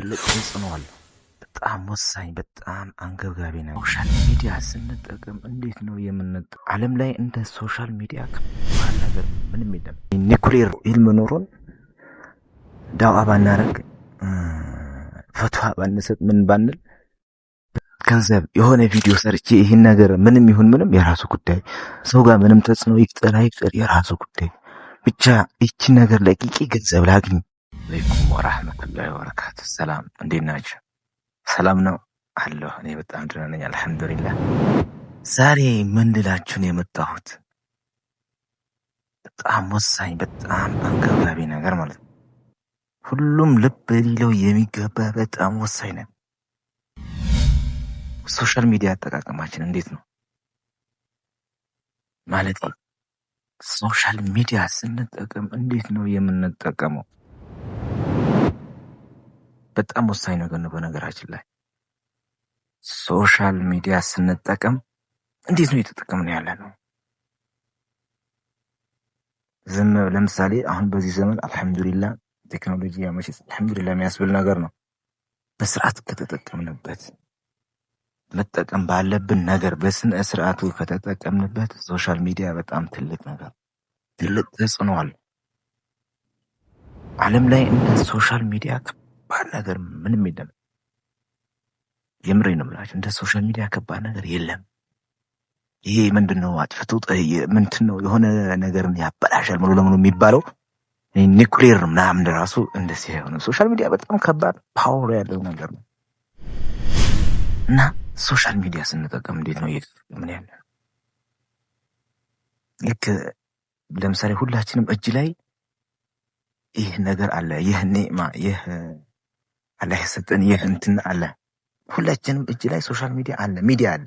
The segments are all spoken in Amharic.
ትልቅ ተጽዕኖ አለው። በጣም ወሳኝ፣ በጣም አንገብጋቢ ነው። ሶሻል ሚዲያ ስንጠቀም እንዴት ነው የምንጠቀም? ዓለም ላይ እንደ ሶሻል ሚዲያ ከባድ ነገር ምንም የለም። ኒኩሌር ኢልም ኖሮን ዳዋ ባናረግ ፈትዋ ባንሰጥ ምን ባንል ገንዘብ የሆነ ቪዲዮ ሰርቼ ይህን ነገር ምንም ይሁን ምንም የራሱ ጉዳይ፣ ሰው ጋር ምንም ተጽዕኖ ይፍጠር አይፍጠር የራሱ ጉዳይ፣ ብቻ ይቺ ነገር ለቂቂ ገንዘብ ላግኝ። አለይኩም ወራህመቱላሂ ወበረካቱ። ሰላም እንዴት ናችሁ? ሰላም ነው አለሁ። እኔ በጣም ደህና ነኝ አልሐምዱሊላህ። ዛሬ ምን ልላችሁን የመጣሁት በጣም ወሳኝ፣ በጣም አንገብጋቢ ነገር ማለት ነው። ሁሉም ልብ ሊለው የሚገባ በጣም ወሳኝ ነው። ሶሻል ሚዲያ አጠቃቀማችን እንዴት ነው ማለት ነው? ሶሻል ሚዲያ ስንጠቀም እንዴት ነው የምንጠቀመው? በጣም ወሳኝ ነገር ነው። በነገራችን ላይ ሶሻል ሚዲያ ስንጠቀም እንዴት ነው እየተጠቀምን ያለ ነው? ዝም ለምሳሌ አሁን በዚህ ዘመን አልሐምዱሊላህ ቴክኖሎጂ ያመሸት አልሐምዱሊላህ የሚያስብል ነገር ነው። በስርዓት ከተጠቀምንበት መጠቀም ባለብን ነገር በስነ ስርዓቱ ከተጠቀምንበት ሶሻል ሚዲያ በጣም ትልቅ ነገር፣ ትልቅ ተጽዕኖ አለው። ዓለም ላይ እንደ ሶሻል ሚዲያ ከባድ ነገር ምንም የለም። የምሬን ነው የምላችሁ፣ እንደ ሶሻል ሚዲያ ከባድ ነገር የለም። ይሄ ምንድነው አጥፍቶ ምንድነው የሆነ ነገርን ያበላሻል ሙሉ ለሙሉ የሚባለው ኒኩሌር ምናምን ራሱ እንደዚህ የሆነ ሶሻል ሚዲያ በጣም ከባድ ፓወር ያለው ነገር ነው። እና ሶሻል ሚዲያ ስንጠቀም እንዴት ነው እየተጠቀምን ያለ? ልክ ለምሳሌ ሁላችንም እጅ ላይ ይህ ነገር አለ፣ ይህ ኒዕማ፣ ይህ አላህ የሰጠን ይህ እንትን አለ። ሁላችንም እጅ ላይ ሶሻል ሚዲያ አለ፣ ሚዲያ አለ።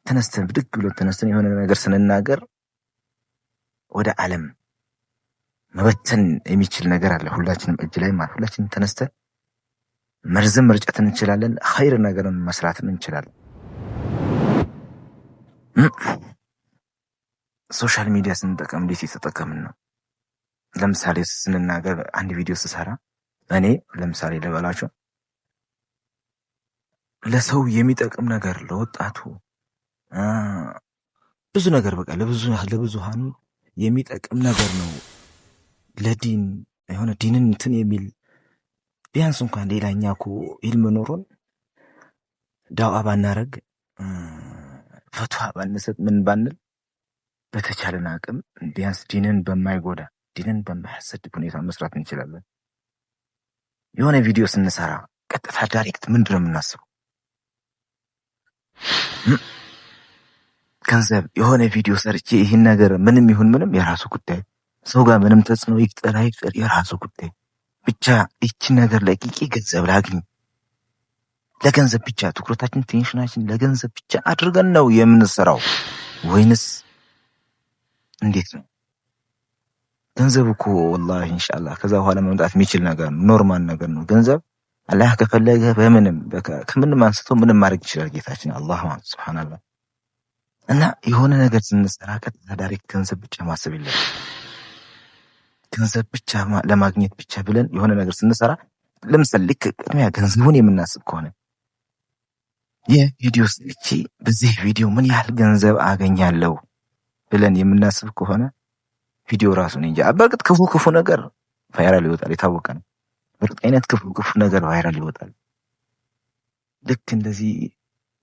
ተነስተን ብድግ ብለን ተነስተን የሆነ ነገር ስንናገር ወደ ዓለም መበተን የሚችል ነገር አለ ሁላችንም እጅ ላይ ማለት። ሁላችንም ተነስተን መርዝም መርጨት እንችላለን፣ ኸይር ነገርን መስራትም እንችላለን። ሶሻል ሚዲያ ስንጠቀም እንዴት እየተጠቀምን ነው? ለምሳሌ ስንናገር አንድ ቪዲዮ ስሰራ እኔ ለምሳሌ ልበላችሁ ለሰው የሚጠቅም ነገር ለወጣቱ ብዙ ነገር በቃ ለብዙሃኑ የሚጠቅም ነገር ነው። ለዲን የሆነ ዲንን እንትን የሚል ቢያንስ እንኳን ሌላኛ እኮ ኢልም ኖሮን ዳዋ ባናረግ ፈትዋ ባንሰጥ ምን ባንል በተቻለን አቅም ቢያንስ ዲንን በማይጎዳ ዲንን በማያሰድብ ሁኔታ መስራት እንችላለን። የሆነ ቪዲዮ ስንሰራ ቀጥታ ዳይሬክት ምንድነው የምናስበው? ገንዘብ የሆነ ቪዲዮ ሰርቼ ይህን ነገር ምንም ይሁን ምንም የራሱ ጉዳይ፣ ሰው ጋር ምንም ተጽዕኖ ይፍጠር አይፍጠር የራሱ ጉዳይ፣ ብቻ ይቺ ነገር ለቂቂ ገንዘብ ላግኝ። ለገንዘብ ብቻ ትኩረታችን ቴንሽናችን ለገንዘብ ብቻ አድርገን ነው የምንሰራው ወይንስ እንዴት ነው? ገንዘብ እኮ ወላሂ ኢንሻአላህ ከዛ በኋላ መምጣት የሚችል ነገር ነው፣ ኖርማል ነገር ነው። ገንዘብ አላህ ከፈለገ በምንም ከምንም አንስቶ ምንም ማድረግ ይችላል ጌታችን አላህ ማለት ሱብሃንአላህ። እና የሆነ ነገር ስንሰራ ቀጥታ ዳይሬክት ገንዘብ ብቻ ማሰብ የለም። ገንዘብ ብቻ ለማግኘት ብቻ ብለን የሆነ ነገር ስንሰራ ለምሳሌ ልክ ቅድሚያ ገንዘቡን የምናስብ ከሆነ ይህ ቪዲዮ ስልቺ በዚህ ቪዲዮ ምን ያህል ገንዘብ አገኛለሁ ብለን የምናስብ ከሆነ ቪዲዮ ራሱ እንጃ። በእርግጥ ክፉ ነገር ቫይራል ይወጣል፣ የታወቀ ነው። በእርግጥ አይነት ክፉ ነገር ቫይራል ይወጣል። ልክ እንደዚህ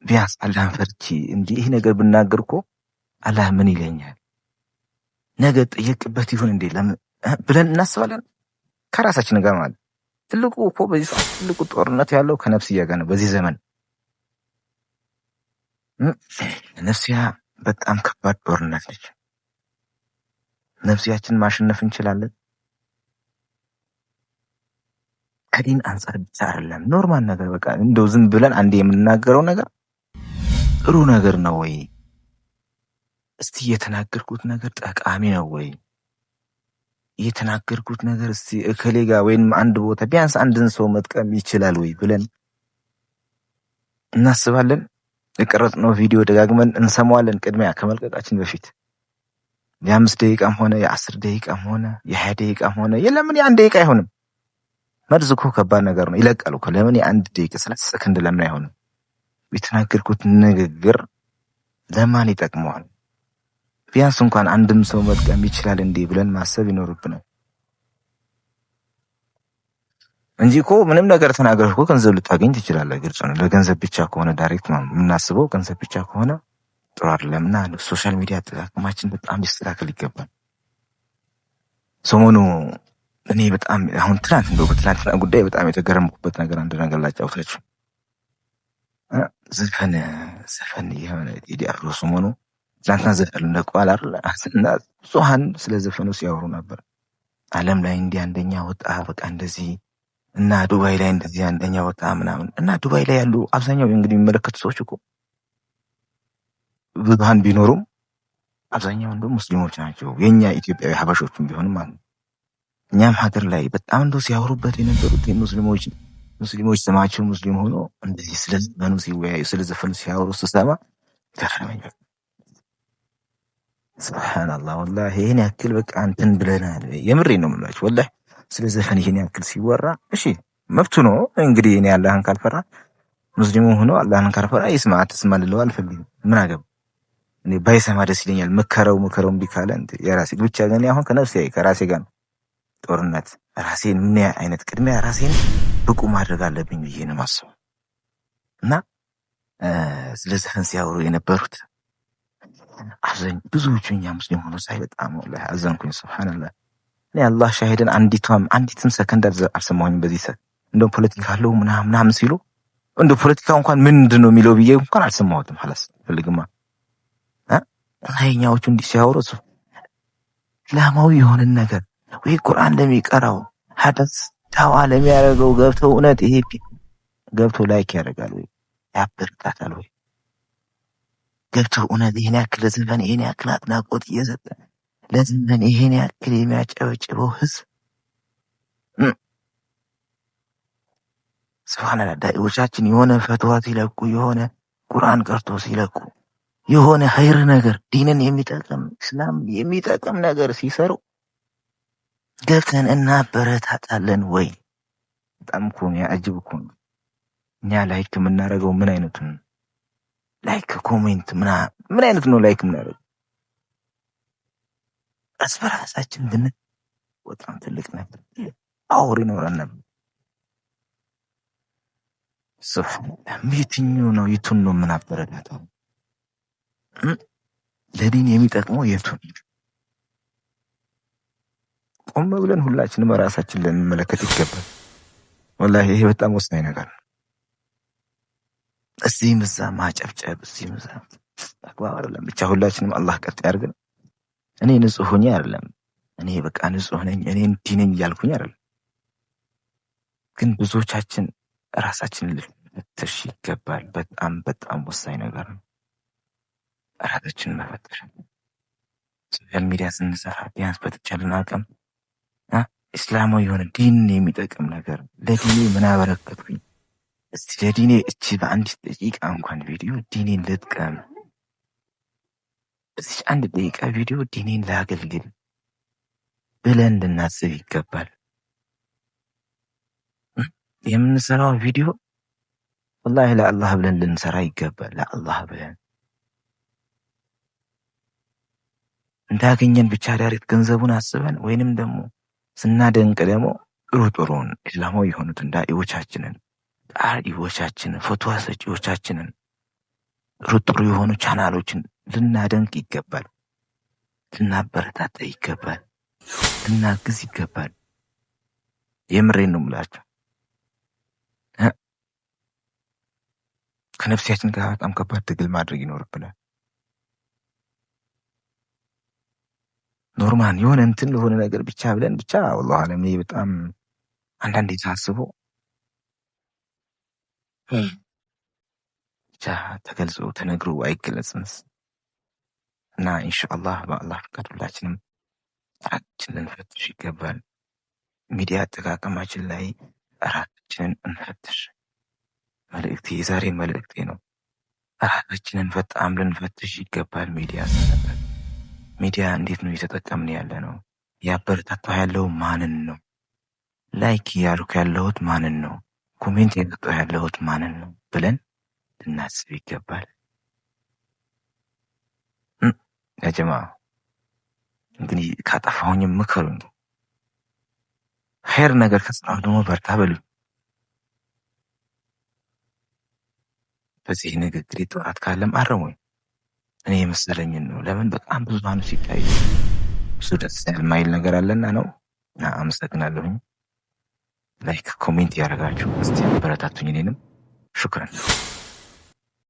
ቢያንስ አላህን ፈርቼ እንጂ ይህ ነገር ብናገር እኮ አላህ ምን ይለኛል ነገ ጠየቅበት ይሁን እንዴ ብለን እናስባለን ከራሳችን ጋር ማለት። ትልቁ እኮ በዚህ ሰዓት ትልቁ ጦርነት ያለው ከነፍስያ ጋር ነው። በዚህ ዘመን ነፍስያ በጣም ከባድ ጦርነት ነች። ነፍስያችን ማሸነፍ እንችላለን። ከዲን አንጻር ብቻ አይደለም፣ ኖርማል ነገር በቃ እንደው ዝም ብለን አንዴ የምንናገረው ነገር ጥሩ ነገር ነው ወይ? እስቲ የተናገርኩት ነገር ጠቃሚ ነው ወይ? የተናገርኩት ነገር እስቲ እከሌ ጋር ወይም አንድ ቦታ ቢያንስ አንድን ሰው መጥቀም ይችላል ወይ ብለን እናስባለን። የቀረጽነው ቪዲዮ ደጋግመን እንሰማዋለን ቅድሚያ ከመልቀቃችን በፊት። የ5 ደቂቃም ሆነ የ10 ደቂቃም ሆነ የ20 ደቂቃም ሆነ የለምን የ1 ደቂቃ አይሆንም። መርዝ እኮ ከባድ ነገር ነው። ይለቃል እኮ ለምን የአንድ ደቂቃ 30 ሰከንድ ለምን አይሆንም? የተናገርኩት ንግግር ለማን ይጠቅመዋል? ቢያንስ እንኳን አንድም ሰው መጥቀም ይችላል እንዴ ብለን ማሰብ ይኖርብናል እንጂ እኮ ምንም ነገር ተናገርኩ እኮ ገንዘብ ልታገኝ ትችላለህ። ግልጽ ነው። ለገንዘብ ብቻ ከሆነ ዳይሬክት የምናስበው ገንዘብ ብቻ ከሆነ ጥሩ አይደለም እና ሶሻል ሚዲያ አጠቃቀማችን በጣም ሊስተካከል ይገባል። ሰሞኑ እኔ በጣም አሁን በትናንትና ጉዳይ በጣም የተገረምኩበት ነገር አንድ ነገር ላጫውታችሁ። ዘፈን የሆነ ቴዲ አፍሮ ሰሞኑ ትናንትና ዘፈን ለቀዋል አይደል? እና ብዙሃን ስለ ዘፈኑ ሲያወሩ ነበር። ዓለም ላይ እንዲህ አንደኛ ወጣ በቃ እንደዚህ እና ዱባይ ላይ እንደዚህ አንደኛ ወጣ ምናምን እና ዱባይ ላይ ያሉ አብዛኛው እንግዲህ የሚመለከቱ ሰዎች እኮ ብዙሃን ቢኖሩም አብዛኛው እንደው ሙስሊሞች ናቸው። የኛ ኢትዮጵያዊ ሀበሾችም ቢሆንም ማለት ነው። እኛም ሀገር ላይ በጣም እንደው ሲያወሩበት የነበሩት ሙስሊሞች ስማቸው ሙስሊም ሆኖ እንደዚህ ስለ ዘፈኑ ሲወያዩ ስለ ዘፈኑ ሲያወሩ ስሰማ ገረመኝ። ሱብሃንአላህ ወላሂ ይሄን ያክል በቃ እንትን ብለናል። የምሬን ነው የምላችሁ ወላሂ ስለ ዘፈን ይሄን ያክል ሲወራ እሺ መብቱ ነው እንግዲህ እኔ አላህን ካልፈራ ሙስሊሙ ሆኖ አላህን ካልፈራ ይስማ አትስማ ልለው አልፈልግም። ምን አገባ እኔ ባይሰማ ደስ ይለኛል። መከረው እምቢ ካለ የራሴ ብቻ ግን አሁን ከራሴ ጋር ጦርነት ራሴን ምን አይነት ቅድሚያ ራሴን ብቁ ማድረግ አለብኝ ብዬ ነው የማስበው። እና ስለ ዘፈን ሲያወሩ የነበሩት ብዙዎቹ እኛ ሙስሊም ሆኖ ሳይ በጣም ወላሂ አዘንኩኝ። ሱብሃንአላህ እኔ አላህ ሻሂድን አንዲትም ሰከንድ አልሰማሁኝም። በዚህ እንደው ፖለቲካ አለው ምናምን ሲሉ እንደው ፖለቲካው እንኳን ምንድን ነው የሚለው ብዬ እንኳን አልሰማሁትም። ሐላስ ፈልግማ ላይኛዎቹ እንዲህ ሲያወሩ እስላማዊ የሆነ ነገር ወይ ቁርአን ለሚቀራው ሐዲስ ዳዋ ለሚያደርገው ገብተው እውነት ይሄ ገብተው ላይክ ያደርጋል ወይ ያበረታታል ወይ ገብተው እውነት ይሄን ያክል ለዘፈን ይሄን ያክል አድናቆት እየሰጠ ለዘፈን ይሄን ያክል የሚያጨበጭበው ህዝብ ሱብሃንአላህ። ዳኢዎቻችን የሆነ ፈትዋ ሲለቁ የሆነ ቁርአን ቀርቶ ሲለቁ የሆነ ኸይር ነገር ዲንን የሚጠቅም እስላም የሚጠቅም ነገር ሲሰሩ ገብተን እናበረታታለን ወይ? በጣም እኮ ያጅብ እኮ ነው። እኛ ላይክ የምናደርገው ምን አይነቱ ነው? ላይክ ኮሜንት ምን አይነት ነው ላይክ የምናደርገው? በራሳችን ግን በጣም ትልቅ ነገር አውሪ ይኖረን ነበር። የቱን ነው የምናበረታታው? ለዲን የሚጠቅመው የቱን? ቆም ብለን ሁላችንም ራሳችን ልንመለከት ይገባል። ወላሂ ይሄ በጣም ወሳኝ ነገር ነው። እዚህም እዛ ማጨብጨብ እዚህም እዛ አግባብ አይደለም። ብቻ ሁላችንም አላህ ቀጥ ያድርገን። እኔ ንጹህ ሆኜ አይደለም እኔ በቃ ንጹህ ነኝ እኔ እንዲህ ነኝ እያልኩኝ አይደለም። ግን ብዙዎቻችን ራሳችንን ልንፈትሽ ይገባል። በጣም በጣም ወሳኝ ነገር ነው ራሳችንን መፈተሽ። ሶሻል ሚዲያ ስንሰራ ቢያንስ በተቻለን አቅም እስላማዊ የሆነ ዲን የሚጠቅም ነገር ለዲኔ ምን አበረከትኩኝ እስቲ ለዲኔ እቺ በአንዲት ደቂቃ እንኳን ቪዲዮ ዲኔን ልጥቀም፣ እዚህ አንድ ደቂቃ ቪዲዮ ዲኔን ላገልግል ብለን ልናስብ ይገባል። የምንሰራው ቪዲዮ ወላሂ ለአላህ ብለን ልንሰራ ይገባል። ለአላህ ብለን እንዳገኘን ብቻ ዳይሬክት ገንዘቡን አስበን ወይንም ደግሞ ስናደንቅ ደግሞ ጥሩን እስላማዊ የሆኑትን ዳኢዎቻችንን ፎቶ ሰጪዎቻችንን ጥሩ የሆኑ ቻናሎችን ልናደንቅ ይገባል። ልናበረታታ ይገባል። ልናግዝ ይገባል። የምሬን ነው የምላቸው። ከነፍሲያችን ጋር በጣም ከባድ ትግል ማድረግ ይኖርብናል። ኖርማል የሆነ እንትን ለሆነ ነገር ብቻ ብለን ብቻ ወላሂ አለም እኔ በጣም አንዳንዴ ሳስበው ብቻ ተገልጾ ተነግሮ አይገለጽም እና ኢንሻአላህ በአላህ ፍቃድ ሁላችንም ራሳችንን ልንፈትሽ ይገባል። ሚዲያ አጠቃቀማችን ላይ ራሳችንን እንፈትሽ። የዛሬ መልእክቴ ነው። ራሳችንን በጣም ልንፈትሽ ይገባል። ሚዲያ እንዴት ነው እየተጠቀምን ያለ ነው? ያበረታታው ያለው ማንን ነው? ላይክ እያልኩ ያለሁት ማንን ነው? ኮሜንት እየሰጠሁ ያለሁት ማንን ነው ብለን ልናስብ ይገባል። ያጀማ እንግዲህ ካጠፋሁኝም ምከሩኝ። ኸይር ነገር ከሰራሁ ደግሞ በርታ በሉኝ። በዚህ ንግግሬ ጥፋት ካለም አረሙኝ። እኔ የመሰለኝን ነው። ለምን በጣም ብዙ ባኖች ሲታዩ ብዙ ደስ የማይል ነገር አለና ነው። አመሰግናለሁኝ። ላይክ ኮሜንት ያደረጋችሁ እስቲ አበረታቱኝ። እኔንም ሹክራን።